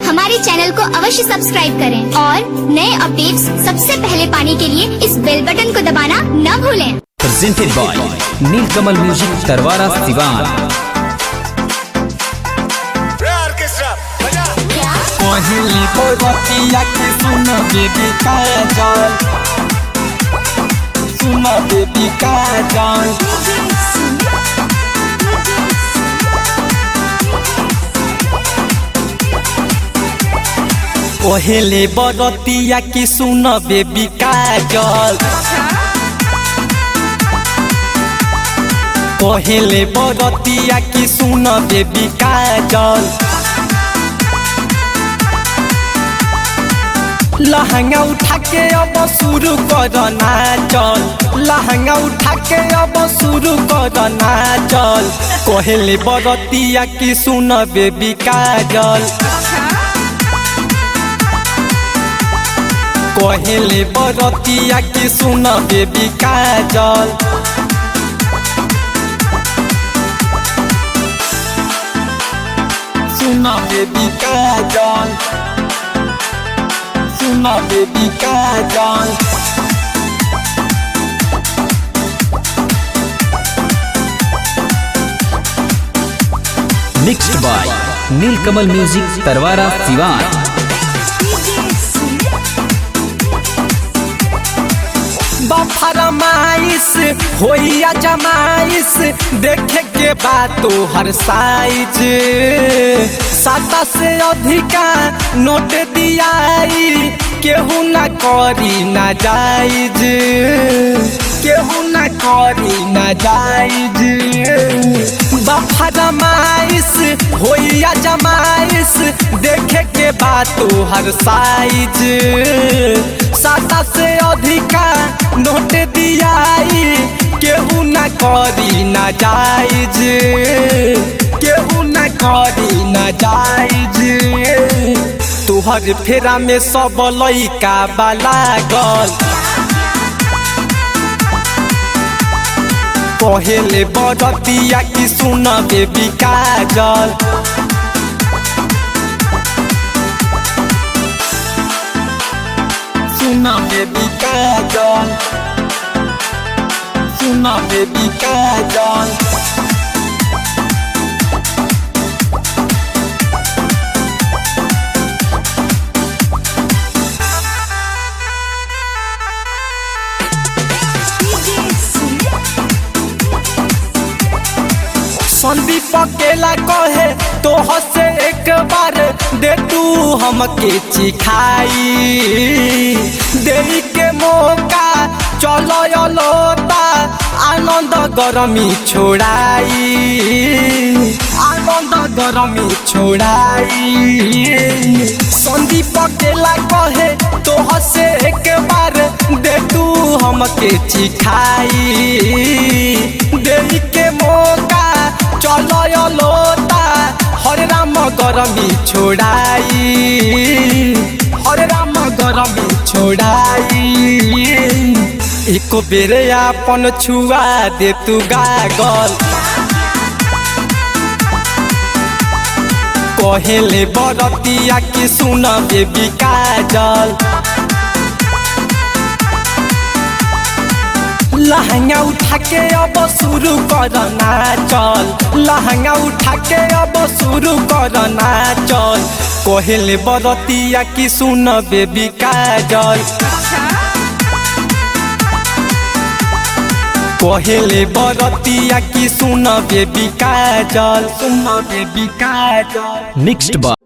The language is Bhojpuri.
हमारे चैनल को अवश्य सब्सक्राइब करें और नए अपडेट्स सबसे पहले पाने के लिए इस बेल बटन को दबाना न भूलें। Presented by Neelkamal music Tarwara Siwan. पहली बरतिया के सुन बेबी काजल, सुन बेबी काजल। पहले बरतिया के सुन बेबी काजल, पहले बरतिया के सुन बेबी काजल। लहंगा उठा के अब शुरू कर नाचल, लहंगा उठा के अब शुरू कर नाचल। कहले बरतिया की सुन बेबी काजल, कहले बरतिया की सुन बेबी काजल। सुन बेबी काजल, सुन baby Kajal. Mixed by Neelkamal music Tarwara Siwan. फरमाइश होइया जमाइश, देखे के बाद तो हर साइज। 7 से अधिका नोट दियाई, केहू न करी ना जायज, केहू न करी ना जायज। फरमाइश होइया जमाइश, देखे के बाद तो हर साइज। 7 से अधिका नोट दियाई, केहू न करी ना जायज, केहू न करी ना जायज। तुहर फेरा में सब लइका लागल, पहले बरतिया की सुन बेबी काजल। सुन बेबी काजल, सुन बेबी काजल। संदीप अकेला कहे तो हसे एक बार दे तू हमके चिखाई, देरी के मौका चलो लोता आनंद गरमी छोड़ाई, आनंद गरमी छोड़ाई। संदीप अकेला कहे तो हसे एक बार दे तू हमके चिखाई, देरी के मौका चलो लोता हर राम गरमी छोड़ाई, हर राम गरमी छोड़ाई। एको बेरे अपन छुआ दे तू गागल, कहले बरतिया की सुन बेबी काजल। लहंगा उठा के अब शुरू कर नाचल, लहंगा उठा के अब शुरू कर नाचल। कहले बरतिया की सुन बेबी काजल, कहले बरतिया की सुन बेबी काजल, सुन बेबी काजल। Mixed by